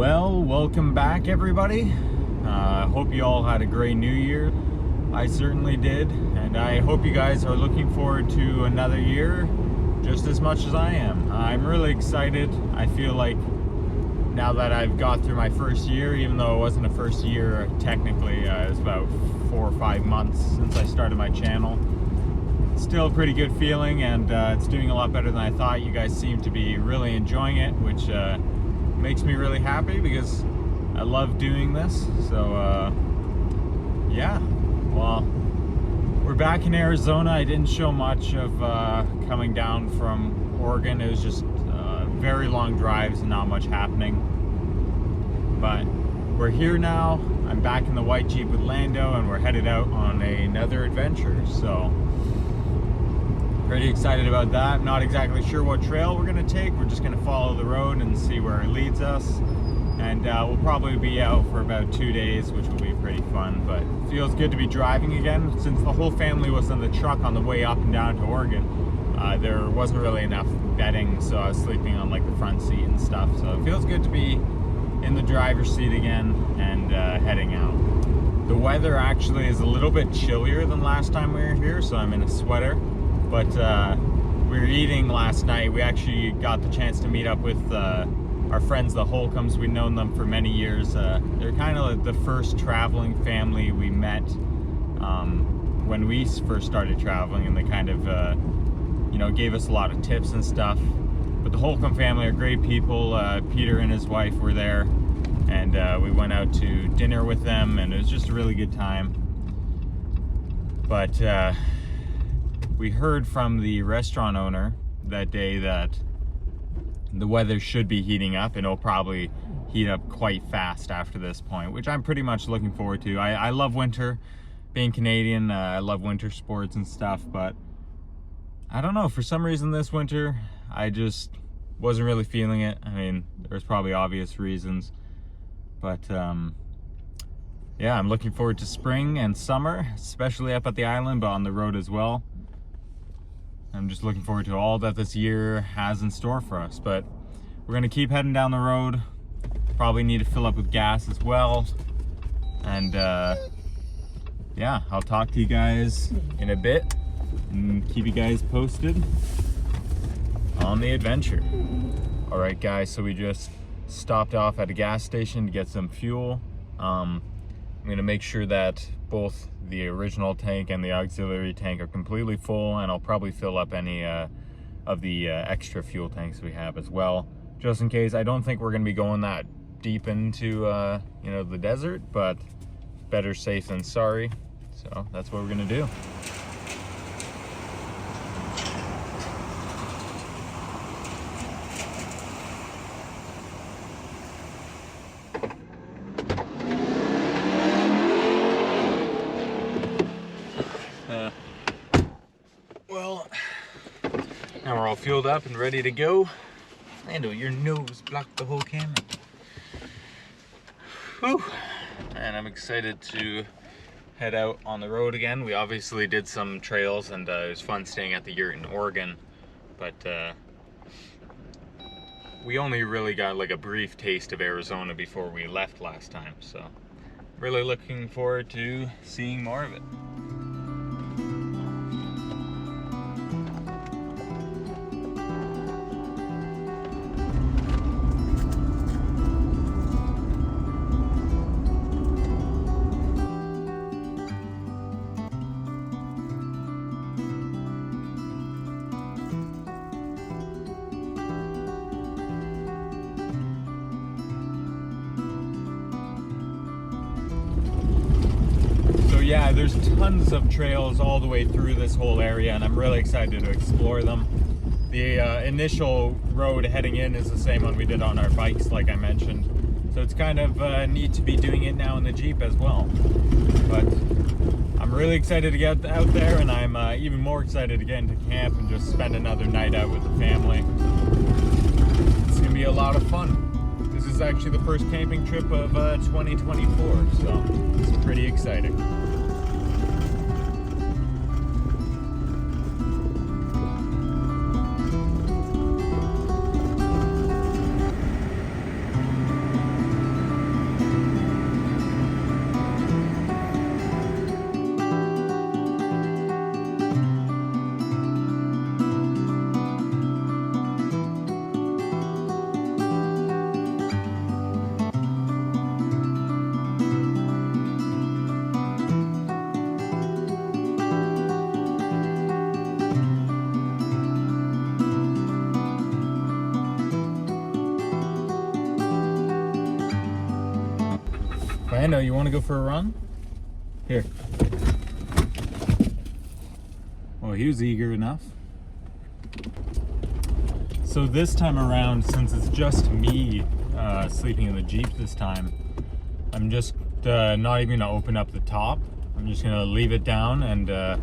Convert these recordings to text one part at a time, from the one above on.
Well, welcome back everybody. Hope you all had a great new year. I certainly did, and I hope you guys are looking forward to another year just as much as I am. I'm really excited. I feel like now that I've got through my first year, even though it wasn't a first year technically, it was about 4 or 5 months since I started my channel. Still a pretty good feeling, and it's doing a lot better than I thought. You guys seem to be really enjoying it, which makes me really happy because I love doing this. So yeah, well, we're back in Arizona. I didn't show much of coming down from Oregon. It was just very long drives and not much happening. But we're here now. I'm back in the white Jeep with Lando, and we're headed out on another adventure. So pretty excited about that. I'm not exactly sure what trail we're gonna take. We're just gonna follow the road and see where it leads us. And we'll probably be out for about 2 days, which will be pretty fun. But it feels good to be driving again. Since the whole family was in the truck on the way up and down to Oregon, there wasn't really enough bedding, so I was sleeping on like the front seat and stuff. So it feels good to be in the driver's seat again and heading out. The weather actually is a little bit chillier than last time we were here, so I'm in a sweater. But we were eating last night. We actually got the chance to meet up with our friends, the Holcombs. We've known them for many years. They're kind of like the first traveling family we met when we first started traveling, and they kind of you know, gave us a lot of tips and stuff. But the Holcomb family are great people. Peter and his wife were there, and we went out to dinner with them, and it was just a really good time. But we heard from the restaurant owner that day that the weather should be heating up, and it'll probably heat up quite fast after this point, which I'm pretty much looking forward to. I love winter. Being Canadian, I love winter sports and stuff, but I don't know, for some reason this winter, I just wasn't really feeling it. I mean, there's probably obvious reasons, but yeah, I'm looking forward to spring and summer, especially up at the island, but on the road as well. I'm just looking forward to all that this year has in store for us. But we're gonna keep heading down the road. Probably need to fill up with gas as well. And yeah, I'll talk to you guys in a bit and keep you guys posted on the adventure. All right guys, so we just stopped off at a gas station to get some fuel. I'm gonna make sure that both the original tank and the auxiliary tank are completely full, and I'll probably fill up any of the extra fuel tanks we have as well, just in case. I don't think we're gonna be going that deep into you know, the desert, but better safe than sorry. So that's what we're gonna do. Well, now we're all fueled up and ready to go. Lando, your nose blocked the whole camera. Whew. And I'm excited to head out on the road again. We obviously did some trails, and it was fun staying at the yurt in Oregon, but we only really got like a brief taste of Arizona before we left last time, so really looking forward to seeing more of it. Yeah, there's tons of trails all the way through this whole area, and I'm really excited to explore them. The initial road heading in is the same one we did on our bikes, like I mentioned. So it's kind of neat to be doing it now in the Jeep as well. But I'm really excited to get out there, and I'm even more excited to get into camp and just spend another night out with the family. It's gonna be a lot of fun. This is actually the first camping trip of 2024, so it's pretty exciting. Lando, you want to go for a run? Here. Well, he was eager enough. So this time around, since it's just me sleeping in the Jeep this time, I'm just not even gonna open up the top. I'm just gonna leave it down, and I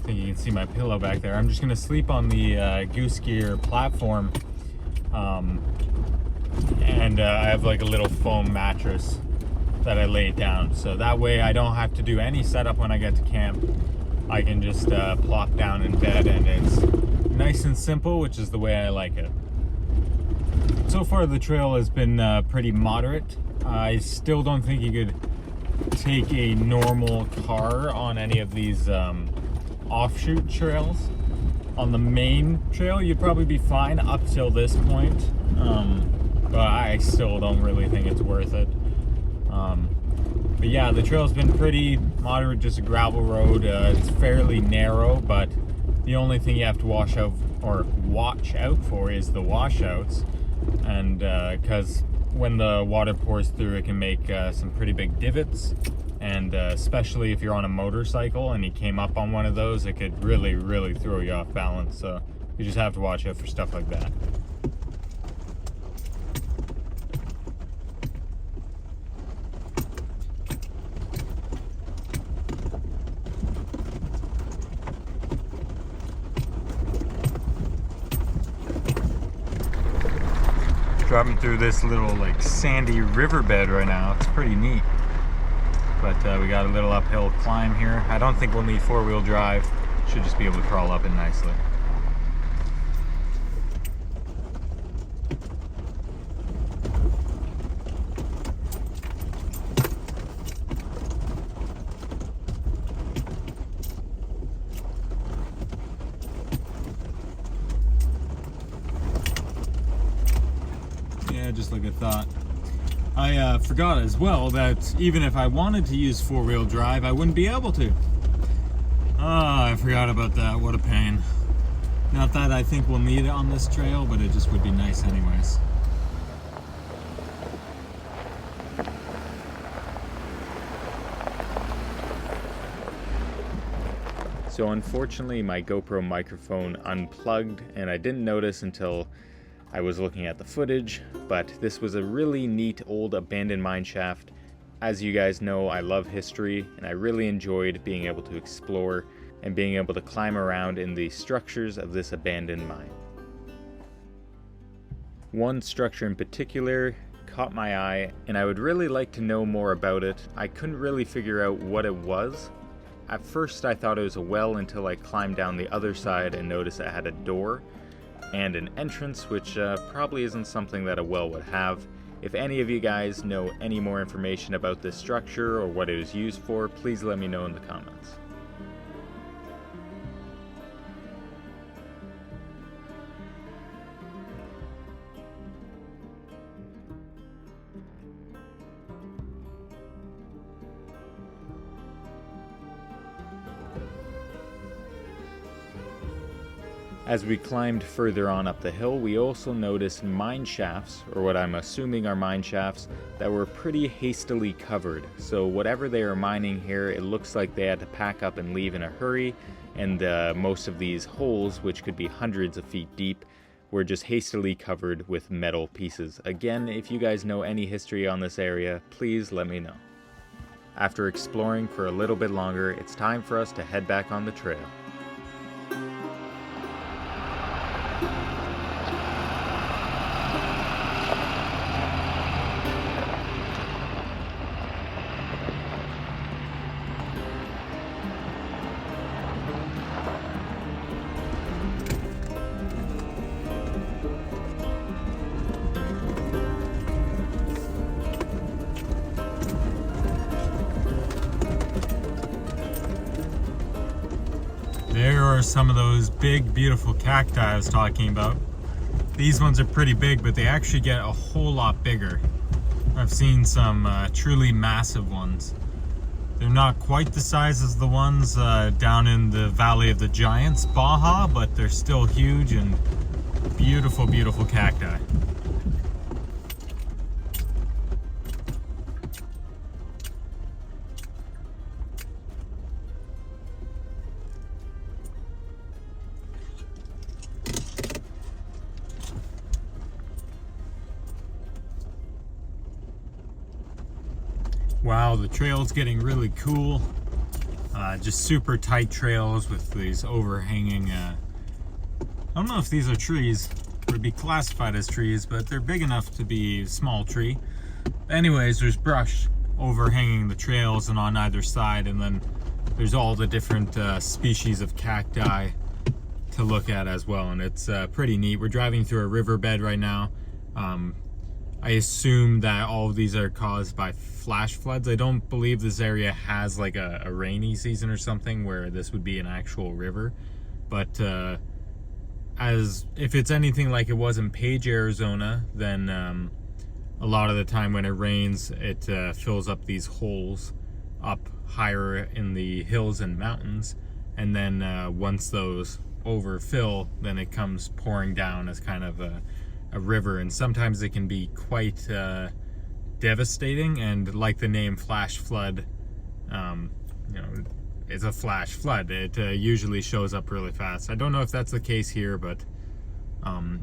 think you can see my pillow back there. I'm just gonna sleep on the Goose Gear platform, and I have like a little foam mattress that I lay down, so that way I don't have to do any setup when I get to camp. I can just plop down in bed, and it's nice and simple, which is the way I like it. So far the trail has been pretty moderate. I still don't think you could take a normal car on any of these offshoot trails. On the main trail you'd probably be fine up till this point, but I still don't really think it's worth it. But yeah, the trail's been pretty moderate, just a gravel road. It's fairly narrow, but the only thing you have to watch out for is the washouts, and because when the water pours through, it can make some pretty big divots, and especially if you're on a motorcycle and you came up on one of those, it could really throw you off balance. So you just have to watch out for stuff like that. Driving through this little like sandy riverbed right now. It's pretty neat, but we got a little uphill climb here. I don't think we'll need four-wheel drive. Should just be able to crawl up it nicely. Just like I thought. I forgot as well that even if I wanted to use four-wheel drive, I wouldn't be able to. I forgot about that. What a pain. Not that I think we'll need it on this trail, but it just would be nice anyways. So unfortunately my GoPro microphone unplugged, and I didn't notice until I was looking at the footage, but this was a really neat old abandoned mine shaft. As you guys know, I love history, and I really enjoyed being able to explore and being able to climb around in the structures of this abandoned mine. One structure in particular caught my eye, and I would really like to know more about it. I couldn't really figure out what it was. At first I thought it was a well until I climbed down the other side and noticed it had a door and an entrance, which probably isn't something that a well would have. If any of you guys know any more information about this structure or what it was used for, please let me know in the comments. As we climbed further on up the hill, we also noticed mine shafts, or what I'm assuming are mine shafts, that were pretty hastily covered. So whatever they are mining here, it looks like they had to pack up and leave in a hurry, and most of these holes, which could be hundreds of feet deep, were just hastily covered with metal pieces. Again, if you guys know any history on this area, please let me know. After exploring for a little bit longer, it's time for us to head back on the trail. There are some of those big, beautiful cacti I was talking about. These ones are pretty big, but they actually get a whole lot bigger. I've seen some truly massive ones. They're not quite the size as the ones down in the Valley of the Giants, Baja, but they're still huge and beautiful, beautiful cacti. Wow, the trail's getting really cool. Just super tight trails with these overhanging, I don't know if these are trees, would be classified as trees, but they're big enough to be a small tree. Anyways, there's brush overhanging the trails and on either side, and then there's all the different species of cacti to look at as well, and it's pretty neat. We're driving through a riverbed right now. I assume that all of these are caused by flash floods. I don't believe this area has like a rainy season or something where this would be an actual river, but as if it's anything like it was in Page, Arizona, then a lot of the time when it rains, it fills up these holes up higher in the hills and mountains, and then once those overfill, then it comes pouring down as kind of a river, and sometimes it can be quite devastating. And like the name flash flood, it's a flash flood. It usually shows up really fast. I don't know if that's the case here, but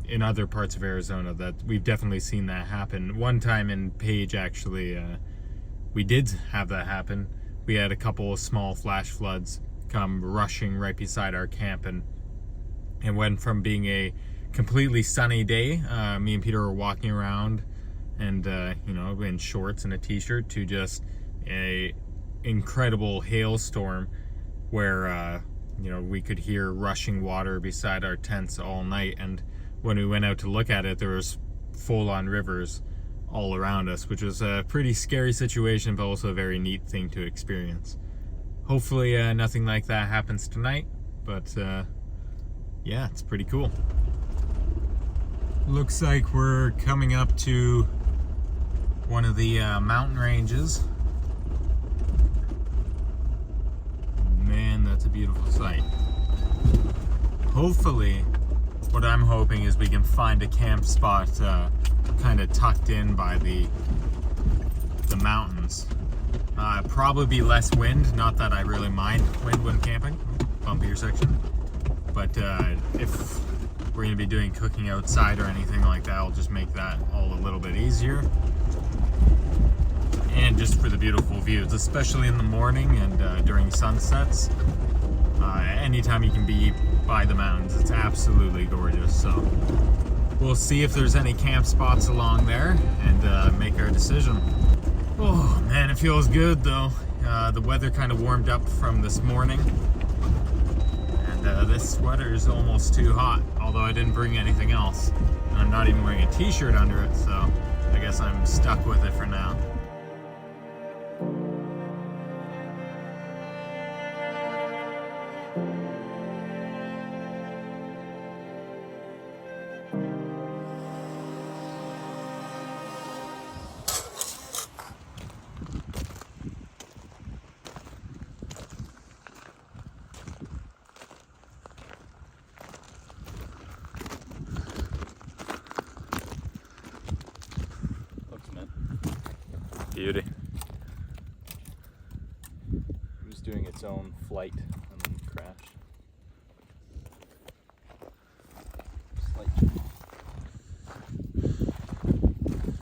in other parts of Arizona, that we've definitely seen that happen. One time in Page, actually, we did have that happen. We had a couple of small flash floods come rushing right beside our camp, and it went from being a completely sunny day, me and Peter were walking around and in shorts and a t-shirt, to just a incredible hailstorm where we could hear rushing water beside our tents all night. And when we went out to look at it, there was full-on rivers all around us, which was a pretty scary situation, but also a very neat thing to experience. Hopefully nothing like that happens tonight, but yeah, it's pretty cool. Looks like we're coming up to one of the mountain ranges. Man, that's a beautiful sight. Hopefully, what I'm hoping is we can find a camp spot kind of tucked in by the mountains. Probably be less wind, not that I really mind wind when camping. Bumpier section. But if we're going to be doing cooking outside or anything like that, I'll just make that all a little bit easier. And just for the beautiful views, especially in the morning and during sunsets. Anytime you can be by the mountains, it's absolutely gorgeous. So we'll see if there's any camp spots along there and make our decision. Oh man, it feels good though. The weather kind of warmed up from this morning. This sweater is almost too hot, although I didn't bring anything else. And I'm not even wearing a t-shirt under it, so I guess I'm stuck with it for now. Beauty. It was doing its own flight and then crashed.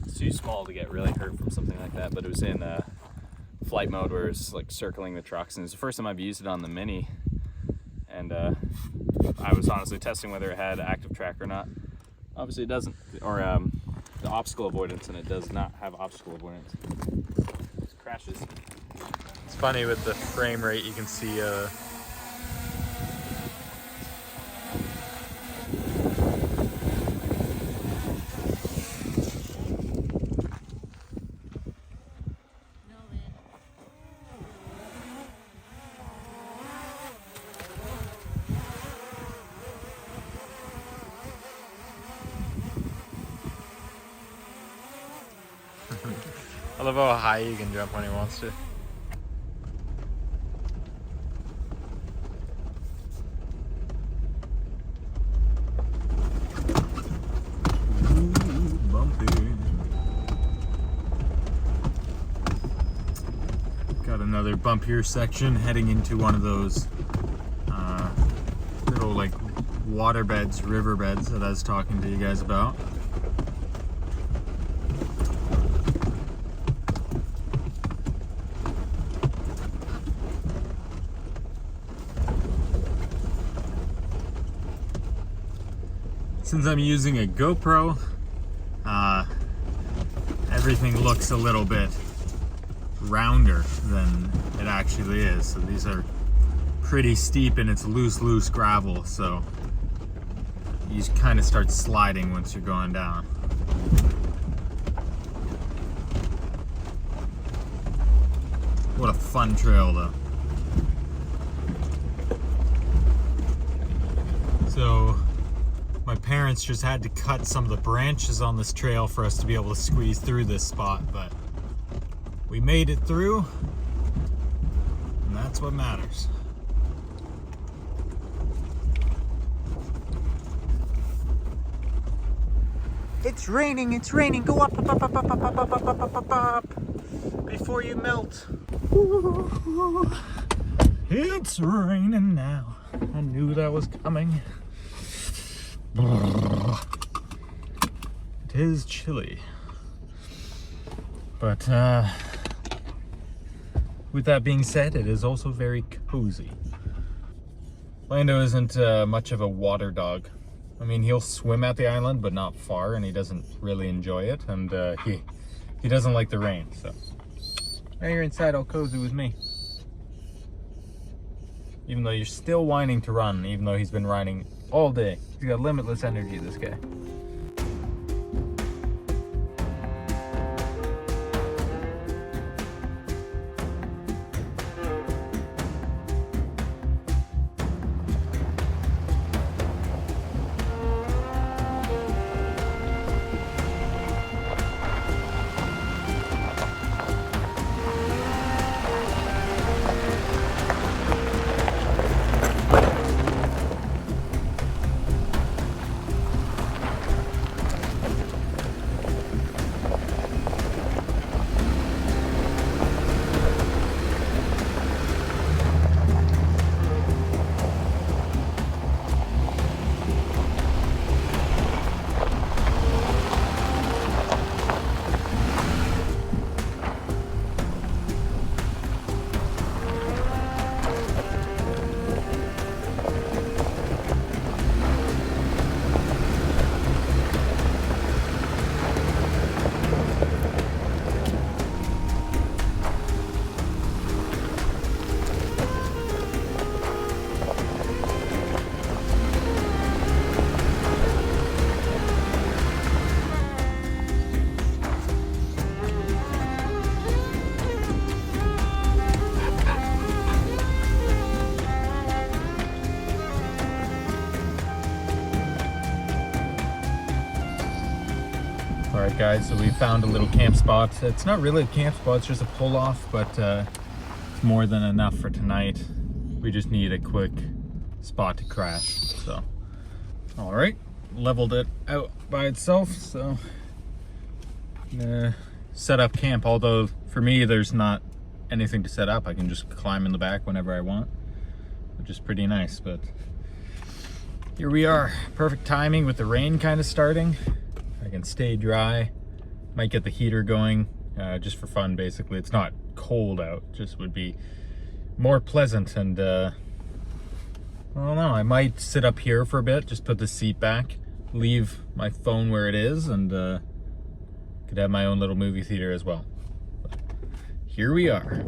It's too small to get really hurt from something like that, but it was in flight mode where it's like circling the trucks, and it's the first time I've used it on the Mini, and I was honestly testing whether it had active track or not. Obviously it doesn't, or the obstacle avoidance, and it does not have obstacle avoidance. It crashes. It's funny with the frame rate, you can see I love how high you can jump when he wants to. Ooh, bumpy. Got another bumpier section heading into one of those little like water beds, river beds that I was talking to you guys about. Since I'm using a GoPro, everything looks a little bit rounder than it actually is. So these are pretty steep and it's loose gravel, so you just kind of start sliding once you're going down. What a fun trail though. So my parents just had to cut some of the branches on this trail for us to be able to squeeze through this spot, but we made it through, and that's what matters. It's raining, go up, before you melt. It's raining now. I knew that was coming. It is chilly. But with that being said, it is also very cozy. Lando isn't much of a water dog. I mean, he'll swim at the island, but not far, and he doesn't really enjoy it, and he doesn't like the rain, so. Now you're inside all cozy with me. Even though you're still whining to run, even though he's been riding all day. He's got limitless energy, this guy. Alright guys, so we found a little camp spot. It's not really a camp spot, it's just a pull off, but it's more than enough for tonight. We just need a quick spot to crash, so. Alright, leveled it out by itself, so set up camp, although for me there's not anything to set up. I can just climb in the back whenever I want, which is pretty nice, but here we are. Perfect timing with the rain kind of starting. I can stay dry, might get the heater going just for fun basically. It's not cold out, just would be more pleasant, and I don't know, I might sit up here for a bit, just put the seat back, leave my phone where it is, and could have my own little movie theater as well. But here we are.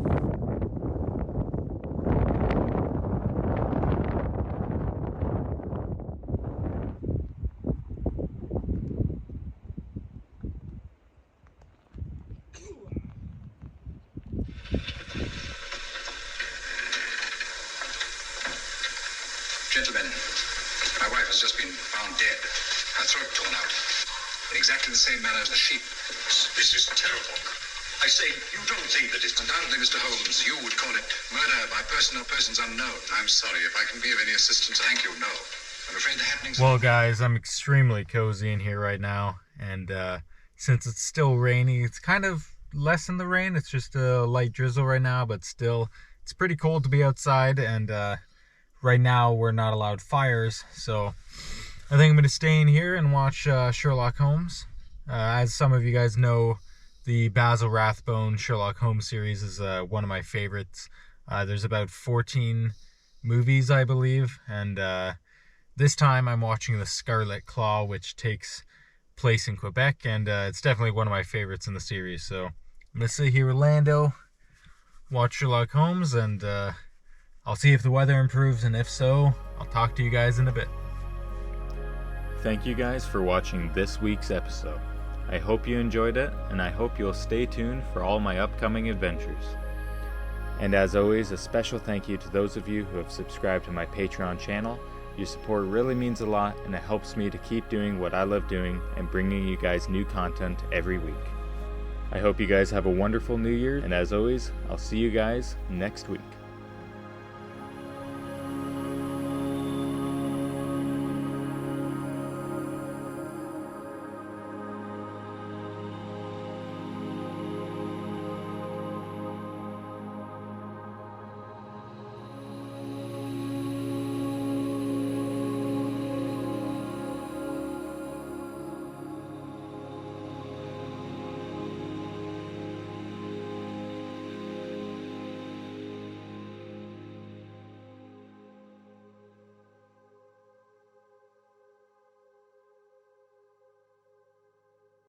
Gentlemen, my wife has just been found dead. Her throat torn out. In exactly the same manner as the sheep. This is terrible. I say, you don't think that it's... Undoubtedly, Mr. Holmes, you would call it murder by person or persons unknown. I'm sorry. If I can be of any assistance, thank you. No. I'm afraid the happenings... Well guys, I'm extremely cozy in here right now, and since it's still rainy, it's kind of less in the rain. It's just a light drizzle right now, but still, it's pretty cold to be outside, and right now we're not allowed fires, so I think I'm going to stay in here and watch Sherlock Holmes. As some of you guys know, the Basil Rathbone Sherlock Holmes series is one of my favorites. There's about 14 movies, I believe, and This time I'm watching the Scarlet Claw, which takes place in Quebec, and it's definitely one of my favorites in the series. So I'm gonna sit here with Lando, watch Sherlock Holmes, and I'll see if the weather improves, and if so, I'll talk to you guys in a bit. Thank you guys for watching this week's episode. I hope you enjoyed it, and I hope you'll stay tuned for all my upcoming adventures. And as always, a special thank you to those of you who have subscribed to my Patreon channel. Your support really means a lot, and it helps me to keep doing what I love doing and bringing you guys new content every week. I hope you guys have a wonderful new year, and as always, I'll see you guys next week.